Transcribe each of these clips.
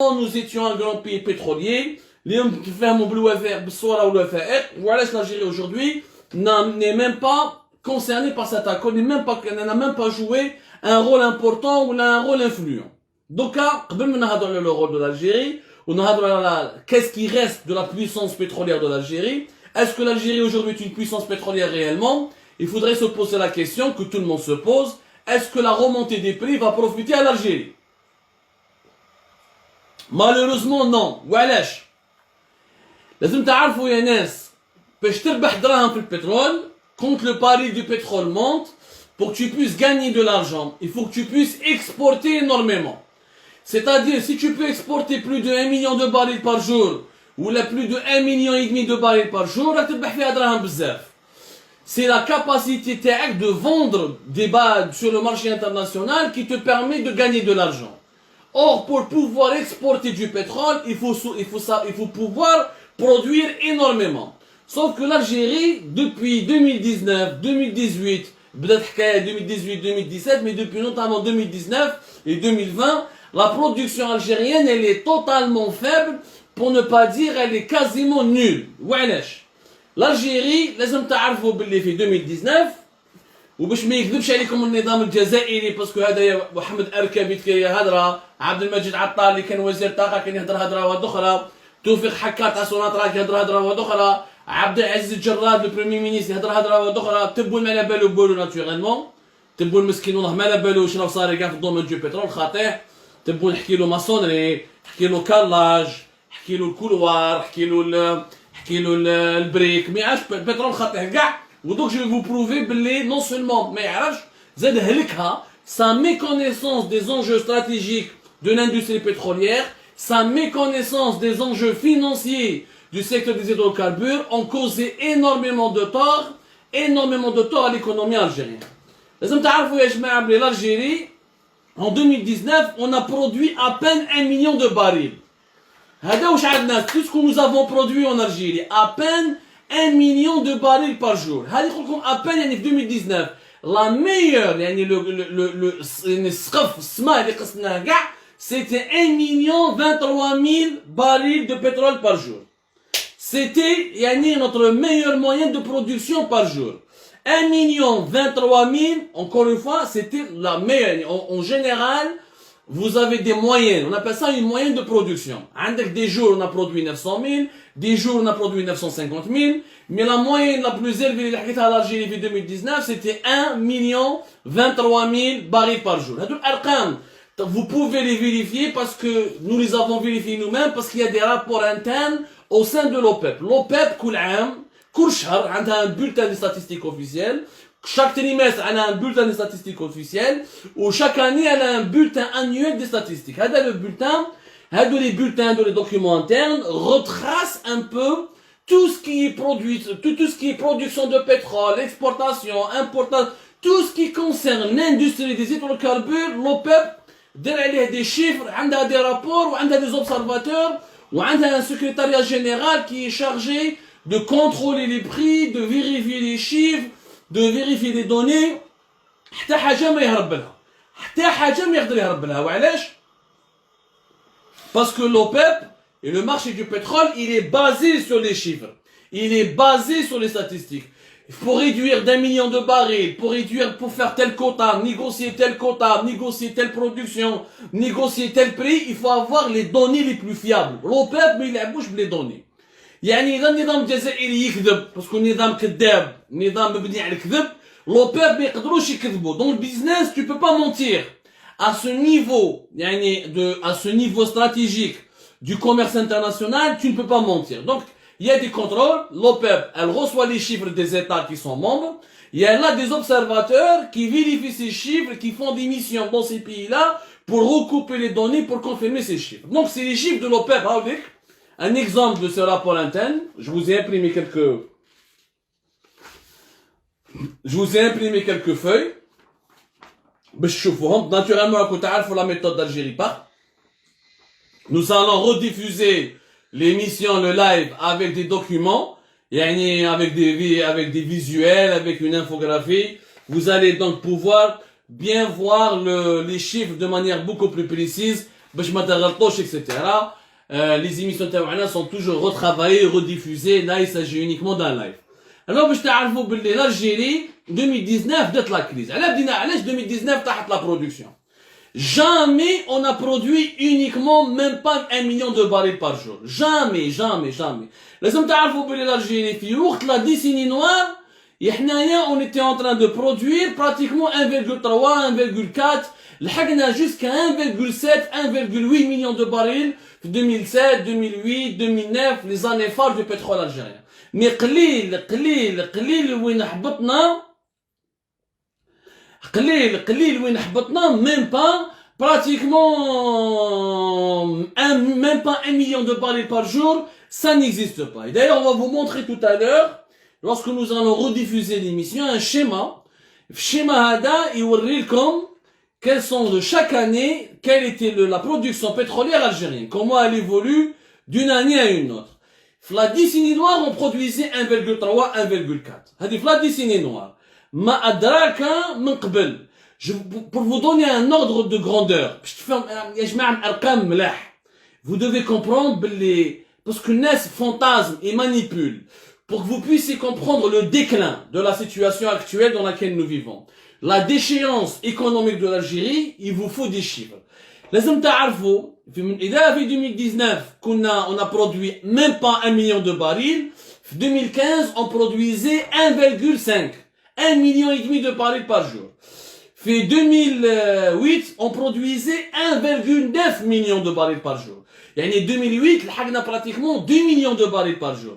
nous étions un grand pays pétrolier, voilà, l'Algérie aujourd'hui n'est même pas concernée par cet accord, n'a même pas joué un rôle important ou un rôle influent. Donc, on a donné le rôle de l'Algérie, on a donné qu'est-ce qui reste de la puissance pétrolière de l'Algérie. Est-ce que l'Algérie aujourd'hui est une puissance pétrolière réellement? Il faudrait se poser la question que tout le monde se pose. Est-ce que la remontée des prix va profiter à l'Algérie? Malheureusement non. وعلاش؟ لازم تعرفوا يا ناس باش تربح دراهم في البترول quand le baril du pétrole monte, pour que tu puisses gagner de l'argent, il faut que tu puisses exporter énormément. C'est-à-dire, si tu peux exporter plus de 1 million de barils par jour, ou là plus de 1,5 million de barils par jour, là تربح فيها دراهم بزاف. C'est la capacité de vendre des barils sur le marché international qui te permet de gagner de l'argent. Or, pour pouvoir exporter du pétrole, il faut pouvoir produire énormément. Sauf que l'Algérie, depuis 2019, 2018, peut-être 2018, 2017, mais depuis notamment 2019 et 2020, la production algérienne, elle est totalement faible, pour ne pas dire elle est quasiment nulle. L'Algérie, لازم تعرفوا باللي في 2019 وباش ما يكذبش عليكم النظام الجزائري باسكو هذا محمد اركبي كي هضره، عبد المجيد عطار اللي كان وزير الطاقه كان يهضر هضره واحده اخرى، توفيق حكار تاع سوناطرا كيهضر هضره واحده اخرى، عبد العزيز الجراد البريمي مينيستر يهضر هضره واحده اخرى، تبون ما على بالو بولو ناتوريلمون، تبون مسكين والله ما على بالو شنو صار كاع في الدومين دو بترول خاطيه، تبون نحكي له ماسونري، نحكي له كالاج، نحكي له الكولوار، نحكي له البريك، ما يعرفش البترول خاطيه كاع. Donc je vais vous prouver que non seulement mais sa méconnaissance des enjeux stratégiques de l'industrie pétrolière, sa méconnaissance des enjeux financiers du secteur des hydrocarbures ont causé énormément de tort à l'économie algérienne. L'Algérie, en 2019, on a produit à peine 1 million de barils. Tout ce que nous avons produit en Algérie, à peine 1 million de barils par jour. À peine en 2019, la meilleure, c'était 1 million 23 000 barils de pétrole par jour. C'était notre meilleur moyen de production par jour. 1 million 23 000, encore une fois, c'était la meilleure. En général, vous avez des moyennes. On appelle ça une moyenne de production. Avec des jours, on a produit 900 000. Des jours, on a produit 950 000. Mais la moyenne la plus élevée de l'Algérie en 2019, c'était 1 million 23 000 barils par jour. Vous pouvez les vérifier parce que nous les avons vérifiés nous-mêmes parce qu'il y a des rapports internes au sein de l'OPEP. L'OPEP, كل شهر عندها un bulletin de statistiques officiel. Chaque trimestre, elle a un bulletin de statistiques officiel. Ou chaque année, elle a un bulletin annuel de statistiques. Le bulletin, les bulletins, les documents internes retracent un peu tout ce qui est produit, tout ce qui est production de pétrole, exportation, importation, tout ce qui concerne l'industrie des hydrocarbures. L'OPEP, derrière des chiffres, elle a des rapports, elle a des observateurs, ou elle a un secrétariat général qui est chargé de contrôler les prix, de vérifier les chiffres, de vérifier les données. حتى حاجة ما يهرب لها. حتى حاجة ما يقدر يهرب لها. وعلاش؟ Parce que l'OPEP et le marché du pétrole, il est basé sur les chiffres. Il est basé sur les statistiques. Pour réduire d'1 million de barils, pour faire tel quota, négocier tel quota, négocier telle production, négocier tel prix, il faut avoir les données les plus fiables. L'OPEP, mais il a bouche les données. يعني إذا النظام الجزائري يكذب باسكو النظام كذاب، نظام مبني على الكذب، l'OPEP ما يقدروش يكذبوا. Dans le business, tu peux pas mentir. À ce niveau, à ce niveau stratégique du commerce international, tu ne peux pas mentir. Donc, il y a des contrôles. L'OPEP, elle reçoit les chiffres des États qui sont membres. Il y a là des observateurs qui vérifient ces chiffres, qui font des missions dans ces pays-là pour recouper les données, pour confirmer ces chiffres. Donc, c'est les chiffres de l'OPEP. Un exemple de ce rapport interne, je vous ai imprimé quelques feuilles. Naturellement, à côté de la méthode d'Algérie Part, nous allons rediffuser l'émission, le live, avec des documents, avec des visuels, avec une infographie. Vous allez donc pouvoir bien voir les chiffres de manière beaucoup plus précise باش ما تغلطوش etc. Les émissions تاعنا sont toujours retravaillées, rediffusées. Là, il s'agit uniquement d'un live. Alors, باش تعرفوا باللي l'Algérie 2019 بدات la crise. على بدينا علاش 2019 طاحت la production. Jamais on a produit uniquement même pas 1 million de barils par jour. Jamais. لازم تعرفوا باللي l'Algérie في وقت la décennie noire on était en train de produire pratiquement 1,3, 1,4, لحقنا jusqu'à 1,7, 1,8 millions de barils في 2007, 2008, 2009, les années phares du pétrole algérien. Mais قليل وين حبطنا même pas pratiquement même pas 1 million de barils par jour, ça n'existe pas. Et d'ailleurs, on va vous montrer tout à l'heure, lorsque nous allons rediffuser l'émission, un schéma. Schéma hada, يوريلكم quels sont de chaque année, quelle était la production pétrolière algérienne, comment elle évolue d'une année à une autre. La décennie noire, on produisait 1,3, 1,4. هذه la décennie noire. ما أدراك من قبل. Pour vous donner un ordre de grandeur, يا جماعة أرقام ملاح. Vous devez comprendre parce que الناس fantasme et manipule. Pour que vous puissiez comprendre le déclin de la situation actuelle dans laquelle nous vivons. La déchéance économique de l'Algérie, il vous faut des chiffres. لازم تعرفوا إذا في 2019 on a produit même pas 1 million de barils. En 2015 on produisait 1,5, 1 million et demi de barils par jour. En 2008 on produisait 1,9 million de barils par jour. يعني 2008 لحقنا pratiquement 2 millions de barils par jour.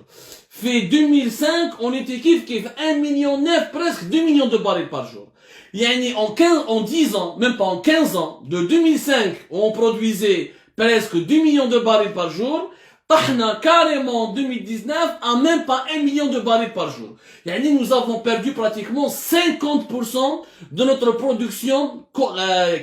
En 2005 on était kiff 1 million 9, presque 2 millions de barils par jour. Yani en 10 ans, même pas en 15 ans, de 2005, où on produisait presque 2 millions de barils par jour, tahna carrément en 2019 à même pas 1 million de barils par jour. Yani nous avons perdu pratiquement 50% de notre production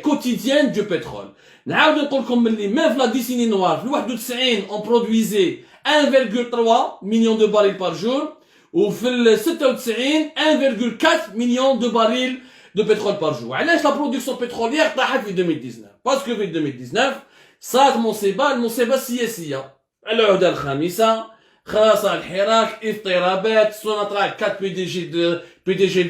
quotidienne du pétrole. نعاود نقول لكم اللي même في la décennie noire, في 91 on produisait 1,3 million de barils par jour, ou في 96 1,4 million de barils de pétrole par jour. علاش la production pétrolière طاحت في 2019 parce que في 2019 صارت المصيبة السياسية. العهدة الخامسة، خلاص الحراك، اضطرابات، سوناتراك 4 PDG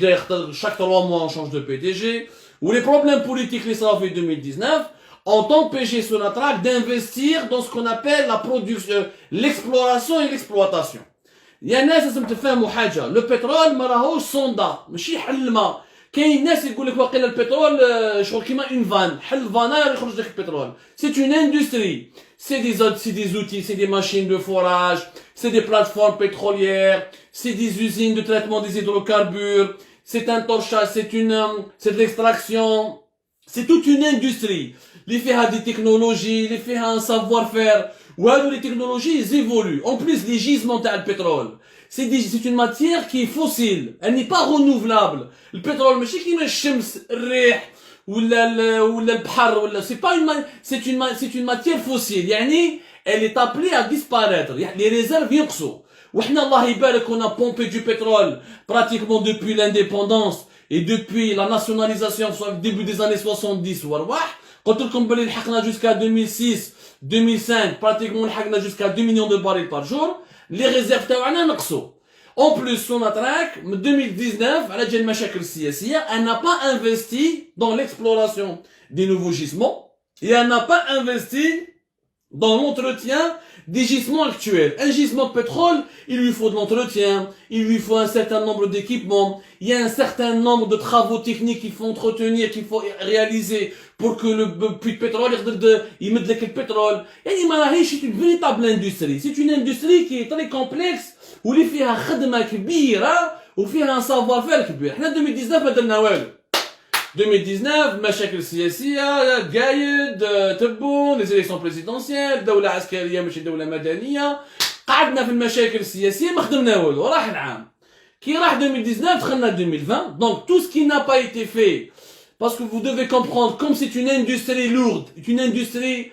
chaque 3 mois on change de PDG, ou les problèmes politiques les صاروا في 2019 ont empêché Sonatrach d'investir dans ce qu'on appelle la production, l'exploration et l'exploitation. يا ناس لازم تفهموا حاجة، le pétrole ما راهوش صوندا، ماشي حل الماء. كاين ناس يقول لك واقيلا البترول شغل كيما اون فان، حل فانار يخرج لك البترول. C'est une industrie. C'est des outils, c'est des machines de forage, c'est des plateformes pétrolières, c'est des usines de traitement des hydrocarbures, c'est un torchage, c'est de l'extraction, c'est toute une industrie. اللي فيها des technologies, اللي فيها un savoir-faire. وهذو les technologies ils évoluent. En plus les gisements تاع البترول c'est une matière qui est fossile, elle n'est pas renouvelable. Le pétrole ماشي كيما الشمس، الريح ولا البحر ولا c'est une matière fossile. يعني elle est appelée à disparaître. Les réserves ينقصوا. وحنا الله يبارك on a pompé du pétrole pratiquement depuis l'indépendance et depuis la nationalisation au début des années 70 وارواح. قلت لكم بلي لحقنا jusqu'à 2006 2005 pratiquement لحقنا jusqu'à 2 millions de barils par jour. Les réserves تاعنا نقصوا. En plus Sonatrach من 2019 على جال المشاكل السياسية elle n'a pas investi dans l'exploration des nouveaux gisements et elle n'a pas investi dans l'entretien des gisements actuels. Un gisement de pétrole, il lui faut de l'entretien, il lui faut un certain nombre d'équipements, il y a un certain nombre de travaux techniques qu'il faut entretenir, qu'il faut réaliser pour que le puits de pétrole يمد لك البترول. يعني ما راهيش c'est une véritable industrie. C'est une industrie qui est très complexe واللي فيها خدمة كبيرة وفيها un savoir-faire كبير. احنا 2019 ما درنا والو. 2019 مشاكل سياسية، قايد، تبون، les élections présidentielles، دولة عسكرية ماشي دولة مدنية، قعدنا في المشاكل السياسية ما خدمنا والو، راح العام. كي راح 2019 دخلنا 2020، donc tout ce qui n'a pas été fait, parce que vous devez comprendre, comme c'est une industrie lourde, une industrie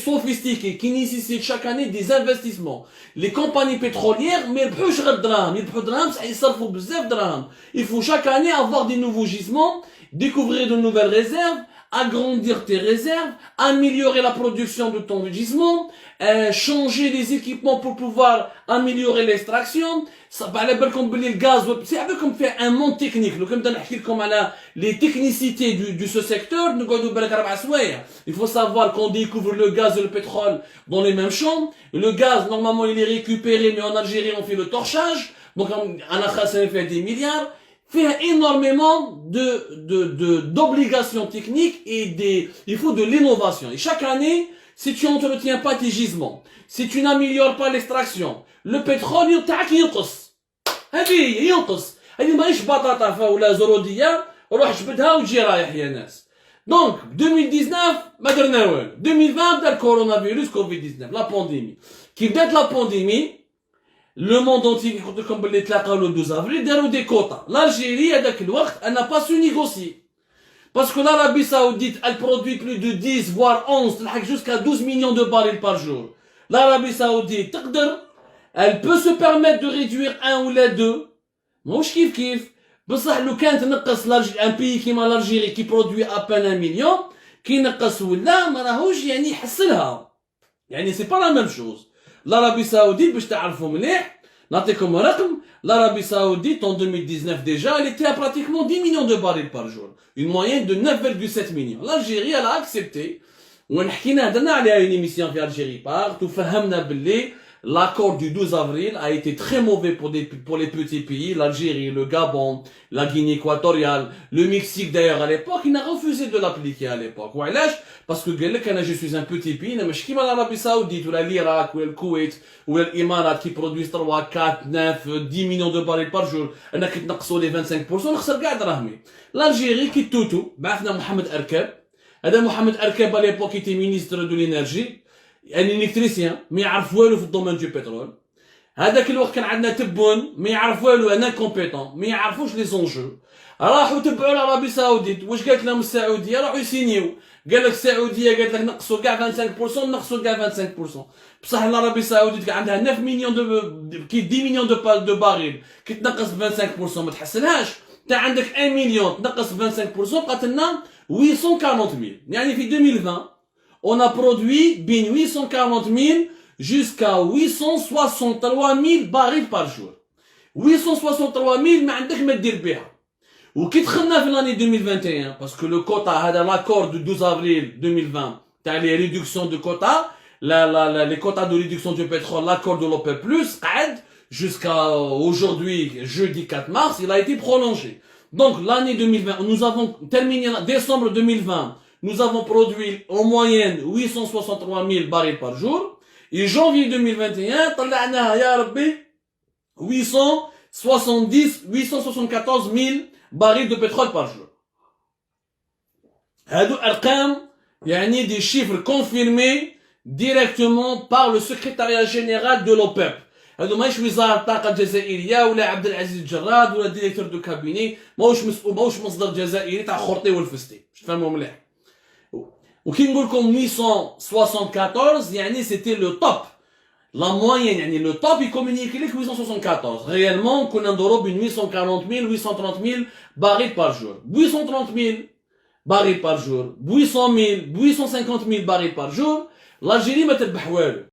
sophistiquée qui nécessite chaque année des investissements. Les compagnies pétrolières ما يربحوش غير دراهم، يربحوا دراهم صح يصرفوا بزاف دراهم. Il faut chaque année avoir des nouveaux gisements, découvrir de nouvelles réserves, agrandir tes réserves, améliorer la production de ton gisement, changer les équipements pour pouvoir améliorer l'extraction. Ça va aller comme le gaz, c'est un peu comme faire un monde technique. Donc comme comme les technicités de ce secteur, nous il faut savoir qu'on découvre le gaz et le pétrole dans les mêmes champs. Le gaz, normalement, il est récupéré, mais en Algérie, on fait le torchage. Donc en Akhas, ça fait des milliards. Fait énormément d'obligations techniques et il faut de l'innovation. Et chaque année, si tu n'entretiens pas tes gisements, si tu n'améliores pas l'extraction, le pétrole يتاعك ينقص. هذه ينقص. هذه ماهيش بطاطا ولا زرودية روح جبدها وتجي رايح يا ناس. Donc 2019 ما درنا والو. 2020 بدا الكورونا فيروس كوفيد 19 لا بانديمي. كي بدات لا بانديمي le monde entier comme les tlaqa le 12 avril داروا des quotas. L'Algérie هذاك الوقت elle n'a pas su négocier. Parce que l'Arabie Saoudite, elle produit plus de 10, voire 11, jusqu'à 12 millions de barils par jour. L'Arabie Saoudite, elle peut se permettre de réduire un ou les deux. Mouch kif kif. بصح لو كان تنقص un pays كيما l'Algérie qui produit à peine 1 million, كي نقص ولا ما راهوش يعني يحصلها. يعني c'est pas la même chose. L'Arabie Saoudite, باش تعرفوا مليح, نعطيكم رقم, l'Arabie Saoudite en 2019 déjà, elle était à pratiquement 10 millions de barils par jour. Une moyenne de 9,7 millions. L'Algérie, elle a accepté. ونحكينا هدرنا عليها une émission في Algérie Part, وفهمنا باللي l'accord du 12 avril a été très mauvais pour les petits pays, l'Algérie, le Gabon, la Guinée équatoriale, le Mexique d'ailleurs à l'époque, il a refusé de l'appliquer à l'époque. Parce que je suis un petit pays, mais je suis pas l'Arabie Saoudite, ou l'Irak, ou le Koweït, ou l'Imarat qui produisent 3, 4, 9, 10 millions de barils par jour, on a qui نقصوا les 25%, نخسر قاع دراهمي. L'Algérie qui توتو, بعثنا محمد أركب, هذا محمد أركب à l'époque était ministre de l'énergie, un électricien ما يعرف والو في الدومين دو بترول. هذاك الوقت كان عندنا تبون ما يعرف والو ان انكومبيتون ما يعرفوش لي زونجو. راحوا تبعوا العربي سعوديت واش قالت لهم السعوديه راحوا يسينيو. قال لك السعوديه قالت لك نقصوا كاع 25% نقصوا كاع 25%. بصح العربي السعوديت كان عندها 9 مليون كي 10 مليون دو باريل كي تنقص 25% ما تحسنهاش. انت عندك 1 مليون تنقص 25% بقات لنا 840,000. يعني في 2020 on a produit bien 840,000 jusqu'à 863,000 barils par jour. 863,000 ما عندك ما دير بها. وكي دخلنا في l'année 2021 parce que le quota هذا l'accord du 12 avril 2020 تاع les réductions de quotas, les quotas de réduction du pétrole, l'accord de l'OPEP+, قعد jusqu'à aujourd'hui jeudi 4 mars, il a été prolongé. Donc l'année 2020, nous avons terminé décembre 2020. Nous avons produit en moyenne 863,000 barils par jour. Et janvier 2021, طلعناها يا ربي 874,000 barils de pétrole par jour. هادو أرقام يعني des chiffres confirmés directement par le secrétariat général de l'OPEP. هادو ماهيش وزارة الطاقة الجزائرية ولا عبد العزيز الجراد ولا ديريكتور دو كابيني ماهوش مسؤول ماهوش مصدر جزائري تاع خرطي والفستي. باش تفهموا مليح. وكي نقول لكم 874 يعني c'était le top. La moyenne يعني le top il communique لك 874. Réellement كنا ندورو بين 840,000 830,000 barils par jour. 830,000 barils par jour, 800,000 850,000 barils par jour. L'Algérie ما تربح والو.